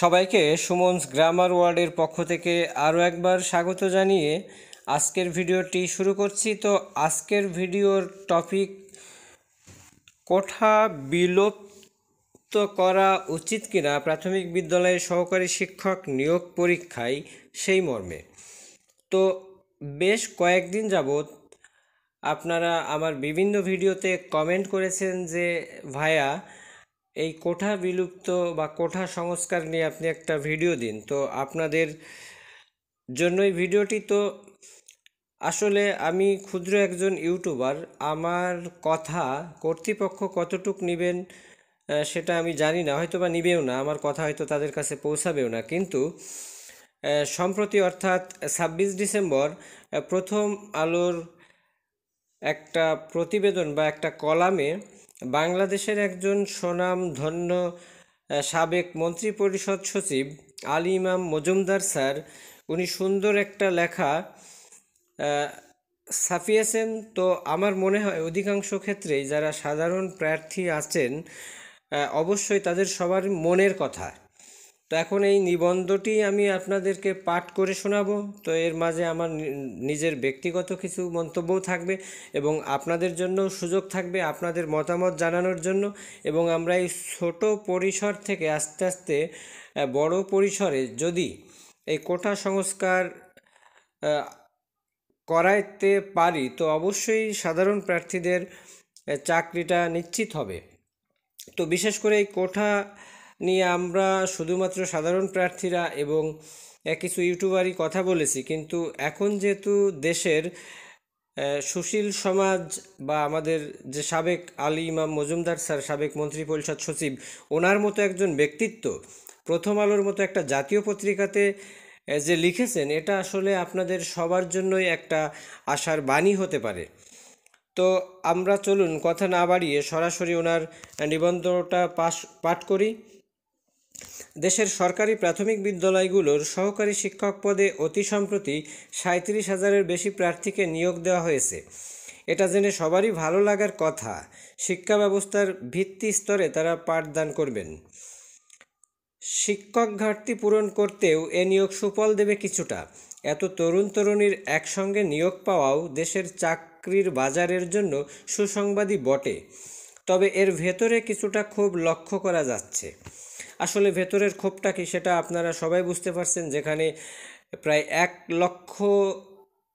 সবাইকে সুমনস গ্রামার ওয়ার্ডের পক্ষ থেকে আরও একবার স্বাগত জানিয়ে আজকের ভিডিওটি শুরু করছি। তো আজকের ভিডিওর টপিক কোঠা বিলুপ্ত করা উচিত কিনা প্রাথমিক বিদ্যালয়ের সহকারী শিক্ষক নিয়োগ পরীক্ষায়, সেই মর্মে। তো বেশ কয়েকদিন যাবৎ আপনারা আমার বিভিন্ন ভিডিওতে কমেন্ট করেছেন যে ভাইয়া এই কোঠা বিলুপ্ত বা কোঠা সংস্কার নিয়ে আপনি একটা ভিডিও দিন। তো আপনাদের জন্যই ভিডিওটি। তো আসলে আমি ক্ষুদ্র একজন ইউটিউবার, আমার কথা কর্তৃপক্ষ কতটুক নেবেন সেটা আমি জানি না, হয়তো বা নিবেও না, আমার কথা হয়তো তাদের কাছে পৌঁছাবেও না। কিন্তু সম্প্রতি অর্থাৎ 26 ডিসেম্বর প্রথম আলোর একটা প্রতিবেদন বা একটা কলামে বাংলাদেশের একজন স্বনামধন্য সাবেক মন্ত্রিপরিষদ সচিব আলী ইমাম মজুমদার স্যার, উনি সুন্দর একটা লেখা ছাপিয়েছেন। তো আমার মনে হয় অধিকাংশ ক্ষেত্রেই যারা সাধারণ প্রার্থী আছেন অবশ্যই তাদের সবার মনের কথা। তো এখন এই নিবন্ধটি আমি আপনাদেরকে পাঠ করে শোনাবো। তো এর মাঝে আমার নিজের ব্যক্তিগত কিছু মন্তব্যও থাকবে এবং আপনাদের জন্য সুযোগ থাকবে আপনাদের মতামত জানানোর জন্য। এবং আমরা এই ছোট পরিসর থেকে আস্তে আস্তে বড় পরিসরে যদি এই কোটা সংস্কার করাইতে পারি তো অবশ্যই সাধারণ প্রার্থীদের চাকরিটা নিশ্চিত হবে। তো বিশেষ করে এই কোঠা নিয়ে আমরা শুধুমাত্র সাধারণ প্রার্থীরা এবং কিছু ইউটিউবারই কথা বলেছি, কিন্তু এখন যেহেতু দেশের সুশীল সমাজ বা আমাদের যে সাবেক আলী ইমাম মজুমদার স্যার, সাবেক মন্ত্রিপরিষদ সচিব, ওনার মতো একজন ব্যক্তিত্ব প্রথম আলোর মতো একটা জাতীয় পত্রিকাতে যে লিখেছেন, এটা আসলে আপনাদের সবার জন্যই একটা আশার বাণী হতে পারে। তো আমরা চলুন কথা না বাড়িয়ে সরাসরি ওনার নিবন্ধটা পাঠ করি। দেশের সরকারি প্রাথমিক বিদ্যালয়গুলোর সহকারী শিক্ষক পদে অতি সম্প্রতি 37,000-এর বেশি প্রার্থীকে নিয়োগ দেওয়া হয়েছে। এটা জেনে সবারই ভালো লাগার কথা। শিক্ষা ব্যবস্থার ভিত্তি স্তরে তারা পাঠদান করবেন। শিক্ষক ঘাটতি পূরণ করতেও এ নিয়োগ সুফল দেবে কিছুটা। এত তরুণ তরুণীর একসঙ্গে নিয়োগ পাওয়াও দেশের চাকরির বাজারের জন্য সুসংবাদই বটে। তবে এর ভেতরে কিছুটা ক্ষোভ লক্ষ্য করা যাচ্ছে। আসলে ভেতরের ক্ষোভটা কি সেটা আপনারা সবাই বুঝতে পারছেন, যেখানে প্রায় 1 লক্ষ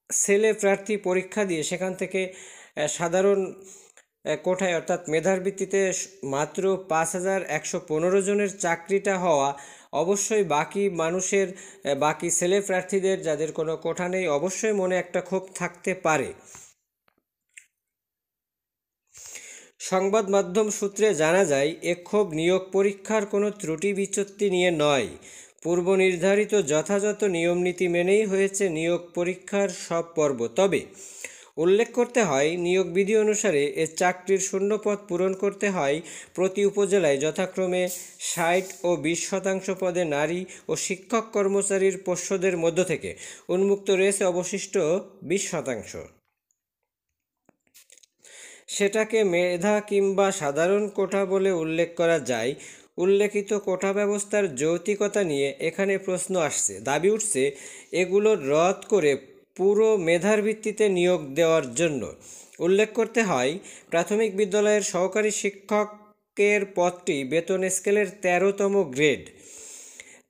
ছেলে প্রার্থী পরীক্ষা দিয়ে সেখান থেকে সাধারণ কোঠায় অর্থাৎ মেধার ভিত্তিতে মাত্র 5,115 জনের চাকরিটা হওয়া, অবশ্যই বাকি মানুষের, বাকি ছেলে প্রার্থীদের যাদের কোনো কোঠা নেই, অবশ্যই মনে একটা ক্ষোভ থাকতে পারে। সংবাদ মাধ্যম সূত্রে জানা যায়, এ ক্ষোভ নিয়োগ পরীক্ষার কোনো ত্রুটি বিচ্যুতি নিয়ে নয়, পূর্ব নির্ধারিত যথাযথ নিয়মনীতি মেনেই হয়েছে নিয়োগ পরীক্ষার সব পর্ব। তবে উল্লেখ করতে হয়, নিয়োগ বিধি অনুসারে এ চাকরির শূন্যপদ পূরণ করতে হয় প্রতি উপজেলায় যথাক্রমে 60 ও 20% পদে নারী ও শিক্ষক কর্মচারীর পোষ্যদের মধ্য থেকে। উন্মুক্ত রয়েছে অবশিষ্ট 20%। সেটাকে মেধা কিংবা সাধারণ কোটা বলে উল্লেখ করা যায়। উল্লেখিত কোটা ব্যবস্থার যৌক্তিকতা নিয়ে এখানে প্রশ্ন আসছে, দাবি উঠছে এগুলো রদ করে পুরো মেধার ভিত্তিতে নিয়োগ দেওয়ার জন্য। উল্লেখ করতে হয়, প্রাথমিক বিদ্যালয়ের সহকারী শিক্ষকের পদটি বেতন স্কেলের 13তম গ্রেড।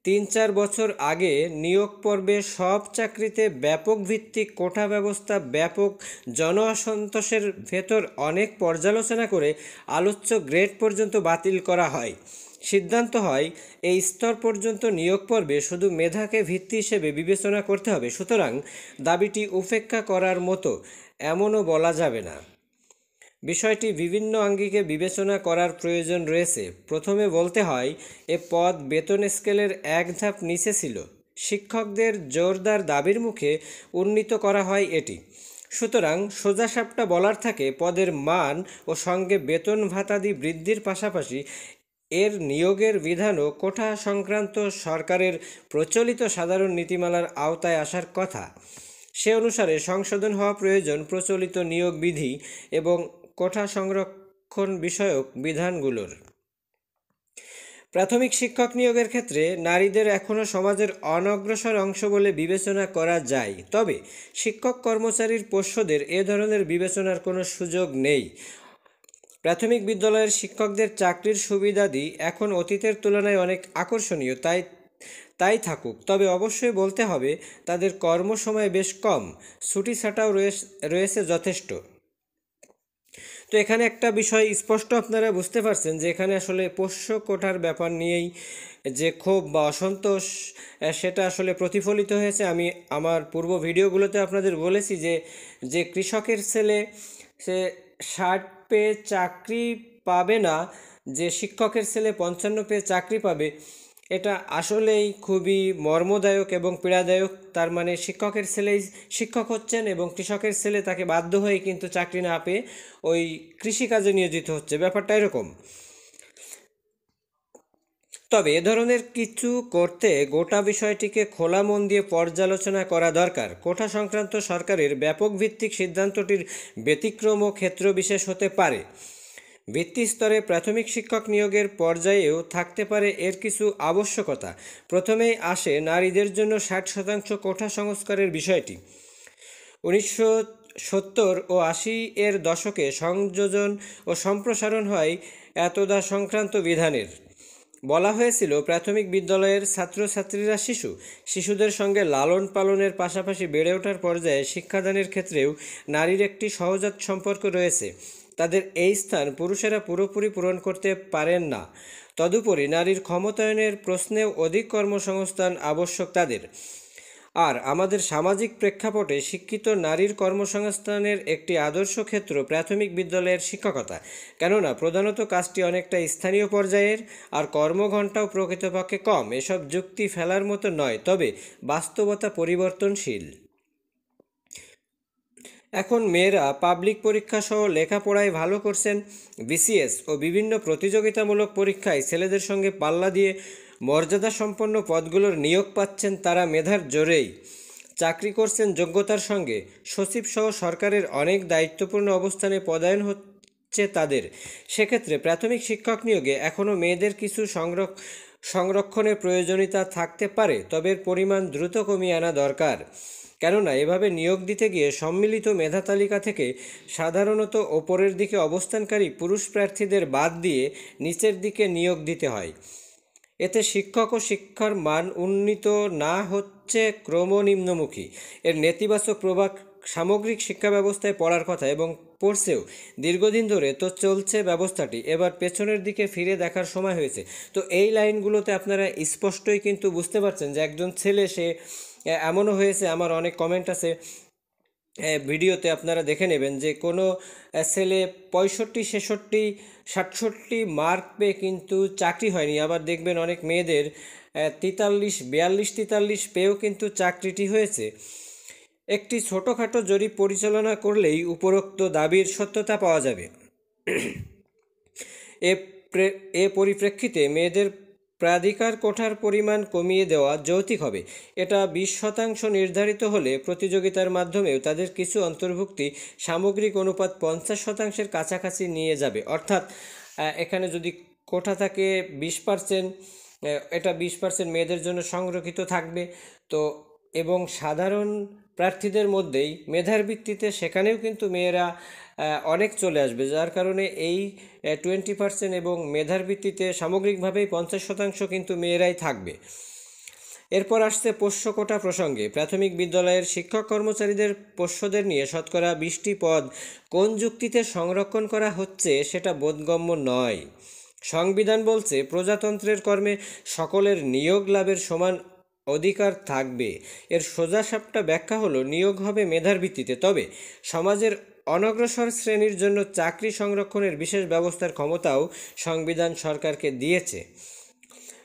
3-4 বছর আগে নিয়োগ পর্বে সব চাকরিতে ব্যাপক ভিত্তিক কোটা ব্যবস্থা ব্যাপক জন অসন্তোষের ভেতর অনেক পর্যালোচনা করে আলোচ্য গ্রেড পর্যন্ত বাতিল করা হয়। সিদ্ধান্ত হয় এই স্তর পর্যন্ত নিয়োগ পর্বে শুধু মেধাকে ভিত্তি হিসেবে বিবেচনা করতে হবে। সুতরাং দাবিটি উপেক্ষা করার মতো এমনও বলা যাবে না। বিষয়টি বিভিন্ন আঙ্গিকে বিবেচনা করার প্রয়োজন রয়েছে। প্রথমে বলতে হয়, এ পদ বেতন স্কেলের এক ধাপ নিচে ছিল। শিক্ষকদের জোরদার দাবির মুখে উন্নীত করা হয় এটি। সুতরাং সোজাসাপটা বলার থাকে, পদের মান ও সঙ্গে বেতন ভাতাদি বৃদ্ধির পাশাপাশি এর নিয়োগের বিধানও কোটা সংক্রান্ত সরকারের প্রচলিত সাধারণ নীতিমালার আওতায় আসার কথা। সে অনুসারে সংশোধন হওয়া প্রয়োজন প্রচলিত নিয়োগ বিধি এবং কোটা সংরক্ষণ বিষয়ক বিধানগুলোর। প্রাথমিক শিক্ষক নিয়োগের ক্ষেত্রে নারীদের এখনও সমাজের অনগ্রসর অংশ বলে বিবেচনা করা যায়, তবে শিক্ষক কর্মচারীর পোষ্যদের এ ধরনের বিবেচনার কোনো সুযোগ নেই। প্রাথমিক বিদ্যালয়ের শিক্ষকদের চাকরির সুবিধাদি এখন অতীতের তুলনায় অনেক আকর্ষণীয়, তাই থাকুক, তবে অবশ্যই বলতে হবে তাদের কর্মসময় বেশ কম, ছুটি ছাটাও রয়েছে যথেষ্ট। তো এখানে একটা বিষয় স্পষ্ট আপনারা বুঝতে পারছেন যে এখানে আসলে পোষ্য কোটার ব্যাপার নিয়েই যে ক্ষোভ বা অসন্তোষ সেটা আসলে প্রতিফলিত হয়েছে। আমি আমার পূর্ব ভিডিওগুলোতে আপনাদের বলেছি যে যে কৃষকের ছেলে সে 60 পেয়ে চাকরি পাবে না, যে শিক্ষকের ছেলে 55 পেয়ে চাকরি পাবে, এটা আসলেই খুবই মর্মদায়ক এবং পীড়াদায়ক। তার মানে শিক্ষকের ছেলেই শিক্ষক হচ্ছেন এবং কৃষকের ছেলে তাকে বাধ্য হয়ে কিন্তু চাকরি না পেয়ে ওই কৃষিকাজে নিয়োজিত হচ্ছে, ব্যাপারটা এরকম। তবে এ ধরনের কিছু করতে গোটা বিষয়টিকে খোলা মন দিয়ে পর্যালোচনা করা দরকার। কোটা সংক্রান্ত সরকারের ব্যাপক ভিত্তিক সিদ্ধান্তটির ব্যতিক্রম ও ক্ষেত্রবিশেষ হতে পারে। ভিত্তি স্তরে প্রাথমিক শিক্ষক নিয়োগের পর্যায়েও থাকতে পারে এর কিছু আবশ্যকতা। প্রথমেই আসে নারীদের জন্য 60% কোটা সংস্কারের বিষয়টি। 1970 ও 80 এর দশকে সংযোজন ও সম্প্রসারণ হয় এতদা সংক্রান্ত বিধানের। বলা হয়েছিল প্রাথমিক বিদ্যালয়ের ছাত্রছাত্রীরা শিশুদের সঙ্গে লালন পালনের পাশাপাশি বেড়ে ওঠার পর্যায়ে শিক্ষাদানের ক্ষেত্রেও নারীর একটি সহজাত সম্পর্ক রয়েছে, তাদের এই স্থান পুরুষেরা পুরোপুরি পূরণ করতে পারেন না। তদুপরি নারীর ক্ষমতায়নের প্রশ্নেও অধিক কর্মসংস্থান আবশ্যক তাদের। আর আমাদের সামাজিক প্রেক্ষাপটে শিক্ষিত নারীর কর্মসংস্থানের একটি আদর্শ ক্ষেত্র প্রাথমিক বিদ্যালয়ের শিক্ষকতা, কেননা প্রধানত কাজটি অনেকটা স্থানীয় পর্যায়ের আর কর্মঘণ্টাও প্রকৃতপক্ষে কম। এসব যুক্তি ফেলার মতো নয়, তবে বাস্তবতা পরিবর্তনশীল। এখন মেয়েরা পাবলিক পরীক্ষা সহ লেখাপড়ায় ভালো করছেন, বিসিএস ও বিভিন্ন প্রতিযোগিতামূলক পরীক্ষায় ছেলেদের সঙ্গে পাল্লা দিয়ে মর্যাদাসম্পন্ন পদগুলোর নিয়োগ পাচ্ছেন তারা মেধার জোরেই। চাকরি করছেন যোগ্যতার সঙ্গে, সচিবসহ সরকারের অনেক দায়িত্বপূর্ণ অবস্থানে পদায়ন হচ্ছে তাদের। সেক্ষেত্রে প্রাথমিক শিক্ষক নিয়োগে এখনও মেয়েদের কিছু সংরক্ষণের প্রয়োজনীয়তা থাকতে পারে, তবে এর পরিমাণ দ্রুত কমিয়ে আনা দরকার। কেননা এভাবে নিয়োগ দিতে গিয়ে সম্মিলিত মেধা তালিকা থেকে সাধারণত ওপরের দিকে অবস্থানকারী পুরুষ প্রার্থীদের বাদ দিয়ে নিচের দিকে নিয়োগ দিতে হয়। এতে শিক্ষক ও শিক্ষার মান উন্নীত না হচ্ছে ক্রমনিম্নমুখী। এর নেতিবাচক প্রভাব সামগ্রিক শিক্ষা ব্যবস্থায় পড়ার কথা এবং পড়ছেও দীর্ঘদিন ধরে, তো চলছে ব্যবস্থাটি এবার পেছনের দিকে ফিরে দেখার সময় হয়েছে। তো এই লাইনগুলোতে আপনারা স্পষ্টই কিন্তু বুঝতে পারছেন যে একজন ছেলে সে এমনও হয়েছে, আমার অনেক কমেন্ট আছে ভিডিওতে, আপনারা দেখে নেবেন যে কোনো ছেলে 65, 66, 67 মার্ক পেয়ে কিন্তু চাকরি হয়নি। আবার দেখবেন অনেক মেয়েদের 43, 42, 43 পেয়েও কিন্তু চাকরিটি হয়েছে। একটি ছোটোখাটো জরিপ পরিচালনা করলেই উপরোক্ত দাবির সত্যতা পাওয়া যাবে। এ পরিপ্রেক্ষিতে মেয়েদের প্রাধিকার কোটার পরিমাণ কমিয়ে দেওয়া যৌক্তিক হবে। এটা 20% নির্ধারিত হলে প্রতিযোগিতার মাধ্যমেও তাদের কিছু অন্তর্ভুক্তি সামগ্রিক অনুপাত 50%-এর কাছাকাছি নিয়ে যাবে। অর্থাৎ এখানে যদি কোটা থাকে 20%, এটা 20% মেয়েদের জন্য সংরক্ষিত থাকবে। তো এবং সাধারণ প্রার্থীদের মধ্যেই মেধার ভিত্তিতে সেখানেও কিন্তু মেয়েরা অনেক চলে আসবে, যার কারণে এই 20% এবং মেধার ভিত্তিতে সামগ্রিকভাবেই 50% কিন্তু মেয়েরাই থাকবে। এরপর আসছে পোষ্য কোটা প্রসঙ্গে। প্রাথমিক বিদ্যালয়ের শিক্ষক কর্মচারীদের পোষ্যদের নিয়ে শতকরা 20টি পদ কোন যুক্তিতে সংরক্ষণ করা হচ্ছে সেটা বোধগম্য নয়। সংবিধান বলছে প্রজাতন্ত্রের কর্মে সকলের নিয়োগ লাভের সমান অধিকার থাকবে। এর সোজাসাপটা ব্যাখ্যা হলো নিয়োগ হবে মেধার ভিত্তিতে, তবে সমাজের অনগ্রসর শ্রেণীর জন্য চাকরি সংরক্ষণের বিশেষ ব্যবস্থার ক্ষমতাও সংবিধান সরকারকে দিয়েছে।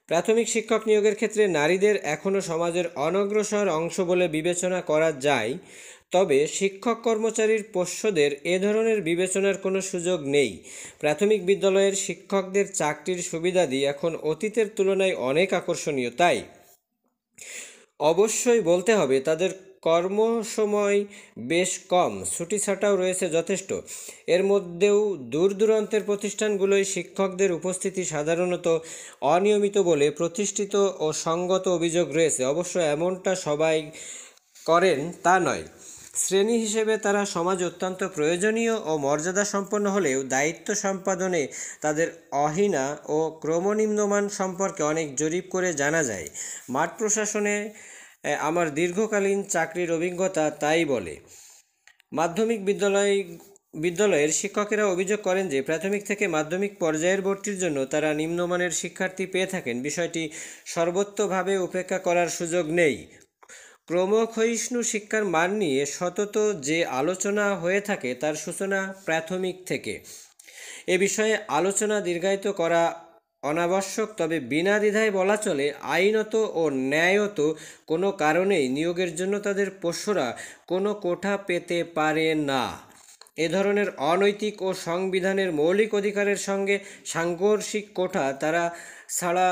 প্রাথমিক শিক্ষক নিয়োগের ক্ষেত্রে নারীদের এখনও সমাজের অনগ্রসর অংশ বলে বিবেচনা করা যায়, তবে শিক্ষক কর্মচারীর পোষ্যদের এ ধরনের বিবেচনার কোনো সুযোগ নেই। প্রাথমিক বিদ্যালয়ের শিক্ষকদের চাকরির সুবিধাদি এখন অতীতের তুলনায় অনেক আকর্ষণীয়, তাই অবশ্যই বলতে হবে তাদের কর্মসময় বেশ কম, ছুটি ছাটাও রয়েছে যথেষ্ট। এর মধ্যেও দূর দূরান্তের প্রতিষ্ঠানগুলোয় শিক্ষকদের উপস্থিতি সাধারণত অনিয়মিত বলে প্রতিষ্ঠিত ও সঙ্গত অভিযোগ রয়েছে। অবশ্য এমনটা সবাই করেন তা নয়। শ্রেণী হিসেবে তারা সমাজে অত্যন্ত প্রয়োজনীয় ও মর্যাদা সম্পন্ন হলেও দায়িত্ব সম্পাদনে তাদের অহীনা ও ক্রমনিম্নমান সম্পর্কে অনেক জরিপ করে জানা যায়। মাঠ প্রশাসনে আমার দীর্ঘকালীন চাকরির অভিজ্ঞতা তাই বলে। মাধ্যমিক বিদ্যালয়ের শিক্ষকেরা অভিযোগ করেন যে প্রাথমিক থেকে মাধ্যমিক পর্যায়ের ভর্তির জন্য তারা নিম্নমানের শিক্ষার্থী পেয়ে থাকেন। বিষয়টি সর্বত্রভাবে উপেক্ষা করার সুযোগ নেই। ক্রমক্ষয়িষ্ণু শিক্ষার মান নিয়ে সতত যে আলোচনা হয়ে থাকে তার সূচনা প্রাথমিক থেকে। এ বিষয়ে আলোচনা দীর্ঘায়িত করা অনাবশ্যক, তবে বিনা দ্বিধায় বলা চলে আইনত ও ন্যায়ত কোনো কারণেই নিয়োগের জন্য তাদের পোষ্যরা কোনো কোঠা পেতে পারে না। এ ধরনের অনৈতিক ও সংবিধানের মৌলিক অধিকারের সঙ্গে সাংঘর্ষিক কোঠা তারা ছাড়া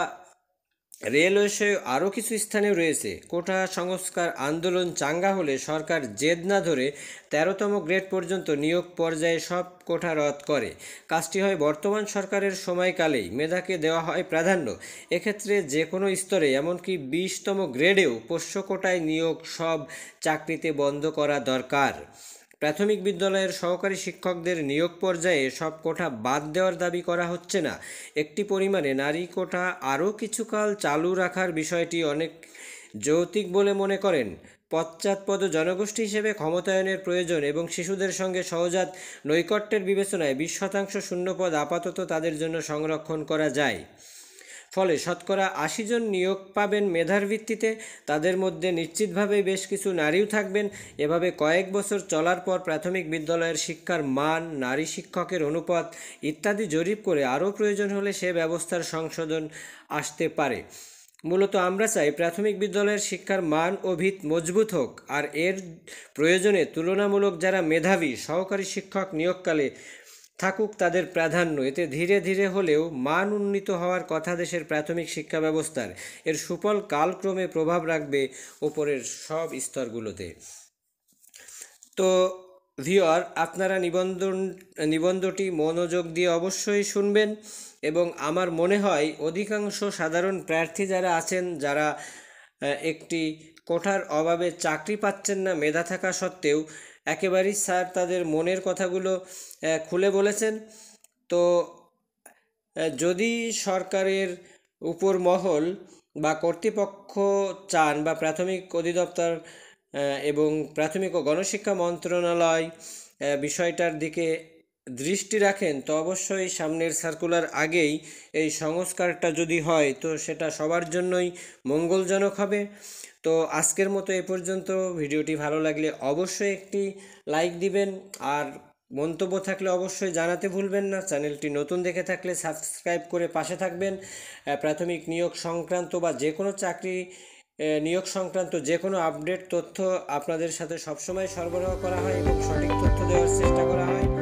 রেলওয়ে আরও কিছু স্থানে রয়েছে। কোঠা সংস্কার আন্দোলন চাঙ্গা হলে সরকার জেদ না ধরে 13তম গ্রেড পর্যন্ত নিয়োগ পর্যায়ে সব কোঠা রদ করে। কাজটি হয় বর্তমান সরকারের সময়কালেই। মেধাকে দেওয়া হয় প্রাধান্য। এক্ষেত্রে যে কোনো স্তরে, এমনকি 20তম গ্রেডেও পোষ্য কোটায় নিয়োগ সব চাকরিতে বন্ধ করা দরকার। প্রাথমিক বিদ্যালয়ের সহকারী শিক্ষকদের নিয়োগ পর্যায়ে সব কোঠা বাদ দেওয়ার দাবি করা হচ্ছে না। একটি পরিমাণে নারী কোঠা আরও কিছুকাল চালু রাখার বিষয়টি অনেক যৌক্তিক বলে মনে করেন। পশ্চাৎপদ জনগোষ্ঠী হিসেবে ক্ষমতায়নের প্রয়োজন এবং শিশুদের সঙ্গে সহজাত নৈকট্যের বিবেচনায় 20% শূন্যপদ আপাতত তাদের জন্য সংরক্ষণ করা যায়। ফলে শতকরা 80 জন নিয়োগ পাবেন মেধার ভিত্তিতে। তাদের মধ্যে নিশ্চিতভাবেই বেশ কিছু নারীও থাকবেন। এভাবে কয়েক বছর চলার পর প্রাথমিক বিদ্যালয়ের শিক্ষার মান, নারী শিক্ষকের অনুপাত ইত্যাদি জরিপ করে আরও প্রয়োজন হলে সে ব্যবস্থার সংশোধন আসতে পারে। মূলত আমরা চাই প্রাথমিক বিদ্যালয়ের শিক্ষার মান ও ভিত মজবুত হোক, আর এর প্রয়োজনে তুলনামূলক যারা মেধাবী সহকারী শিক্ষক নিয়োগকালে থাকুক তাদের প্রাধান্য। এতে ধীরে ধীরে হলেও মান উন্নীত হওয়ার কথা দেশের প্রাথমিক শিক্ষা ব্যবস্থার। এর সুফল কালক্রমে প্রভাব রাখবে ওপরের সব স্তরগুলোতে। তো ভিউয়ার, আপনারা নিবন্ধটি মনোযোগ দিয়ে অবশ্যই শুনবেন এবং আমার মনে হয় অধিকাংশ সাধারণ প্রার্থী যারা আছেন, যারা একটি কোঠার অভাবে চাকরি পাচ্ছেন না মেধা থাকা সত্ত্বেও, একেবারেই স্যার তাদের মনের কথাগুলো খুলে বলেছেন। তো যদি সরকারের উপর মহল বা কর্তৃপক্ষ চান বা প্রাথমিক অধিদপ্তর এবং প্রাথমিক ও গণশিক্ষা মন্ত্রণালয় বিষয়টার দিকে দৃষ্টি রাখেন, তো অবশ্যই সামনের সার্কুলার আগেই এই সংস্কারটা যদি হয় তো সেটা সবার জন্যই মঙ্গলজনক হবে। তো আজকের মতো এ পর্যন্ত। ভিডিওটি ভালো লাগলে অবশ্যই একটি লাইক দিবেন, আর মন্তব্য থাকলে অবশ্যই জানাতে ভুলবেন না। চ্যানেলটি নতুন দেখে থাকলে সাবস্ক্রাইব করে পাশে থাকবেন। প্রাথমিক নিয়োগ সংক্রান্ত বা যে কোনো চাকরি নিয়োগ সংক্রান্ত যে কোনো আপডেট তথ্য আপনাদের সাথে সবসময় সরবরাহ করা হয় এবং সঠিক তথ্য দেওয়ার চেষ্টা করা হয়।